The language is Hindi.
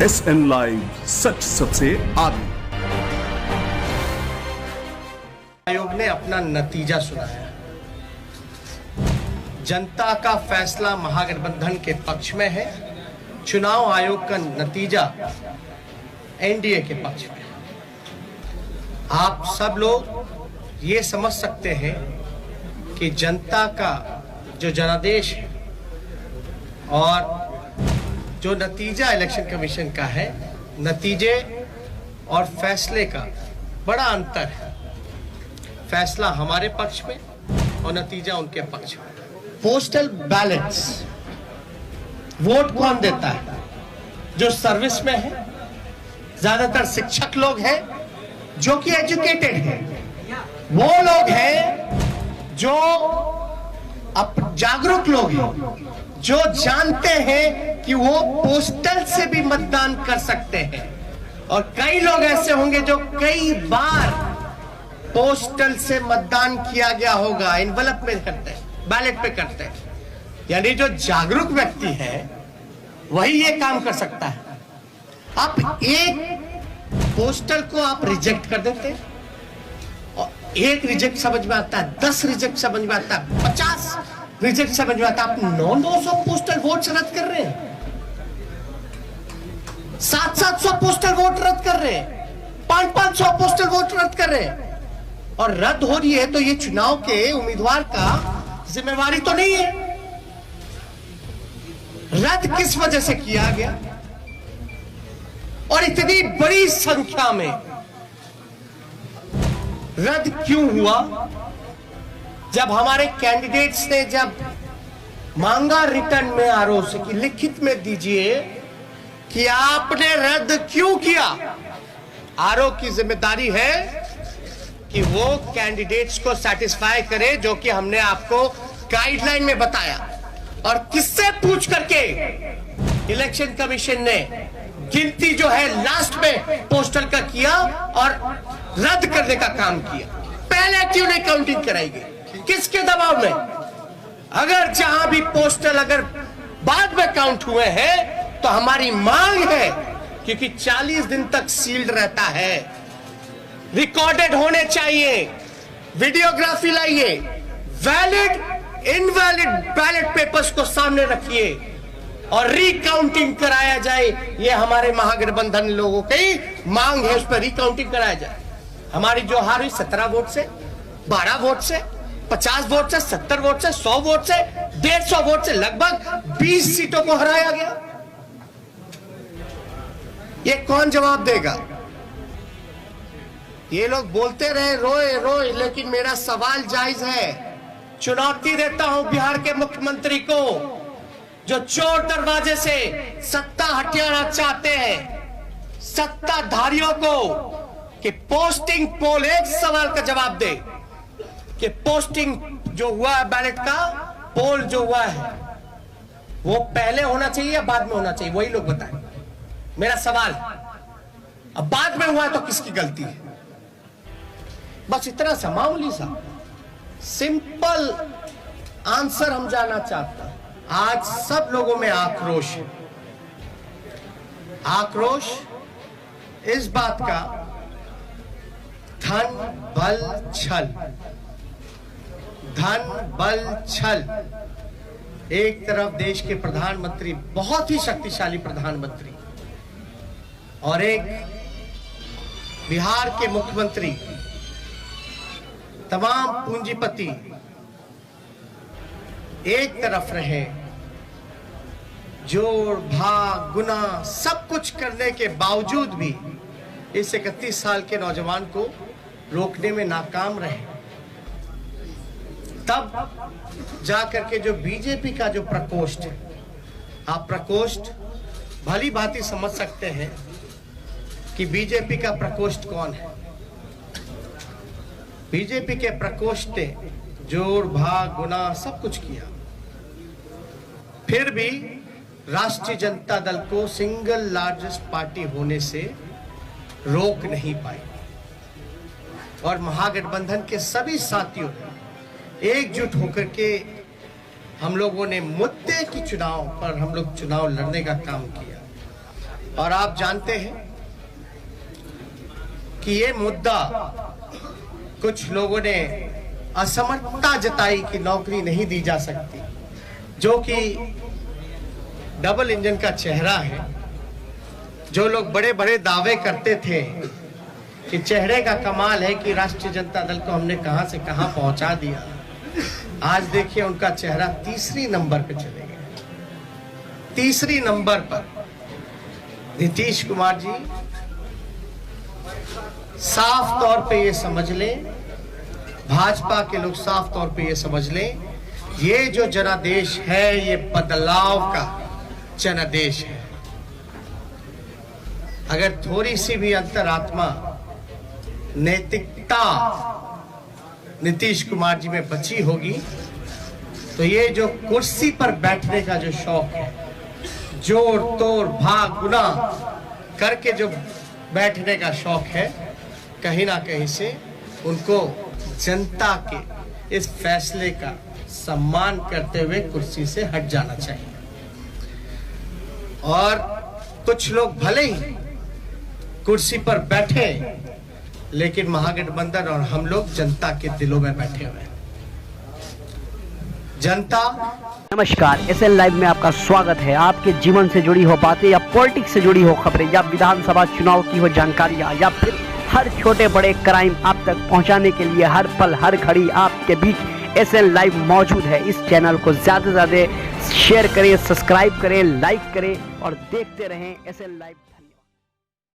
SN लाइव, सच सबसे आगे। आयोग ने अपना नतीजा सुनाया। जनता का फैसला महागठबंधन के पक्ष में है। चुनाव आयोग का नतीजा एनडीए के पक्ष में है। आप सब लोग ये समझ सकते हैं कि जनता का जो जनादेश है और जो नतीजा इलेक्शन कमीशन का है, नतीजे और फैसले का बड़ा अंतर है। फैसला हमारे पक्ष में और नतीजा उनके पक्ष में। पोस्टल बैलेट्स वोट कौन देता है? जो सर्विस में है, ज्यादातर शिक्षक लोग हैं जो कि एजुकेटेड हैं, वो लोग हैं जो जागरूक लोग हैं, जो जानते हैं कि वो पोस्टल से भी मतदान कर सकते हैं। और कई लोग ऐसे होंगे जो कई बार पोस्टल से मतदान किया गया होगा, एनवलप में करते हैं, बैलेट पे करते हैं। यानी जो जागरूक व्यक्ति है वही ये काम कर सकता है। आप एक पोस्टल को आप रिजेक्ट कर देते हैं, और एक रिजेक्ट समझ में आता है, 10 रिजेक्ट समझ में आता है, 50 रिजेक्ट समझ में आता है। आप 900 पोस्टल वोट रद्द कर रहे हैं, 700 पोस्टल वोट रद्द कर रहे हैं, 500 पोस्टल वोट रद्द कर रहे हैं। और रद्द हो रही है तो ये चुनाव के उम्मीदवार का जिम्मेवारी तो नहीं है। रद्द किस वजह से किया गया और इतनी बड़ी संख्या में रद्द क्यों हुआ? जब हमारे कैंडिडेट्स ने जब मांगा रिटर्न में आरओ से कि लिखित में दीजिए कि आपने रद्द क्यों किया, आरओ की जिम्मेदारी है कि वो कैंडिडेट्स को सेटिस्फाई करे जो कि हमने आपको गाइडलाइन में बताया। और किससे पूछ करके इलेक्शन कमीशन ने गिनती जो है लास्ट में पोस्टल का किया और रद्द करने का काम किया। पहले क्यों नहीं काउंटिंग कराई गई? किसके दबाव में? अगर जहां भी पोस्टल अगर बाद में काउंट हुए हैं तो हमारी मांग है, क्योंकि 40 दिन तक सील्ड रहता है, रिकॉर्डेड होने चाहिए, वीडियोग्राफी लाइए, वैलिड इनवैलिड बैलेट पेपर्स को सामने रखिए और रिकाउंटिंग कराया जाए। ये हमारे महागठबंधन लोगों की मांग है, उस पर रिकाउंटिंग कराया जाए। हमारी जो हार हुई 17 वोट से, 12 वोट से, 50 वोट से, 70 वोट से, 100 वोट से, 150 वोट से, लगभग 20 सीटों को हराया गया। ये कौन जवाब देगा? ये लोग बोलते रहे रोए रोए, लेकिन मेरा सवाल जायज है। चुनौती देता हूं बिहार के मुख्यमंत्री को, जो चोर दरवाजे से सत्ता हटियाना चाहते हैं, सत्ताधारियों को, कि पोस्टिंग पोल, एक सवाल का जवाब दे कि पोस्टिंग जो हुआ है बैलेट का, पोल जो हुआ है वो पहले होना चाहिए या बाद में होना चाहिए? वही लोग बताएं। मेरा सवाल, अब बाद में हुआ तो किसकी गलती है? बस इतना सा मामूली सा सिंपल आंसर हम जानना चाहते हैं। आज सब लोगों में आक्रोश है, आक्रोश इस बात का, धन बल छल, धन बल छल। एक तरफ देश के प्रधानमंत्री, बहुत ही शक्तिशाली प्रधानमंत्री, और एक बिहार के मुख्यमंत्री, तमाम पूंजीपति एक तरफ रहे, जोड़ भाग गुना सब कुछ करने के बावजूद भी इस 31 साल के नौजवान को रोकने में नाकाम रहे। तब जाकर के जो बीजेपी का जो प्रकोष्ठ है, आप प्रकोष्ठ भली भांति समझ सकते हैं कि बीजेपी का प्रकोष्ठ कौन है। बीजेपी के प्रकोष्ठ ने जोड़ भाग गुना सब कुछ किया, फिर भी राष्ट्रीय जनता दल को सिंगल लार्जेस्ट पार्टी होने से रोक नहीं पाई। और महागठबंधन के सभी साथियों ने एकजुट होकर के हम लोगों ने मुद्दे की चुनाव पर हम लोग चुनाव लड़ने का काम किया। और आप जानते हैं कि ये मुद्दा कुछ लोगों ने असमर्थता जताई कि नौकरी नहीं दी जा सकती, जो कि डबल इंजन का चेहरा है। जो लोग बड़े बड़े दावे करते थे कि चेहरे का कमाल है कि राष्ट्रीय जनता दल को हमने कहां से कहां पहुंचा दिया, आज देखिए उनका चेहरा तीसरी नंबर पे चले गए। तीसरी नंबर पर नीतीश कुमार जी, साफ तौर पे ये समझ लें, भाजपा के लोग साफ तौर पे ये समझ लें, ये जो जनादेश है ये बदलाव का जनादेश है। अगर थोड़ी सी भी अंतरात्मा नैतिकता नीतीश कुमार जी में बची होगी तो ये जो कुर्सी पर बैठने का जो शौक है, जोड़ तोड़ भाग गुना करके जो बैठने का शौक है, कहीं ना कहीं से उनको जनता के इस फैसले का सम्मान करते हुए कुर्सी से हट जाना चाहिए। और कुछ लोग भले ही कुर्सी पर बैठे, लेकिन महागठबंधन और हम लोग जनता के दिलों में बैठे हुए हैं। जनता। नमस्कार, SL लाइव में आपका स्वागत है। आपके जीवन से जुड़ी हो बातें या पॉलिटिक्स से जुड़ी हो खबरें या विधानसभा चुनाव की हो जानकारियां या फिर हर छोटे बड़े क्राइम आप तक पहुंचाने के लिए हर पल हर घड़ी आपके बीच SL लाइव मौजूद है। इस चैनल को ज़्यादा से ज़्यादा शेयर करें, सब्सक्राइब करें, लाइक करें और देखते रहें SL लाइव।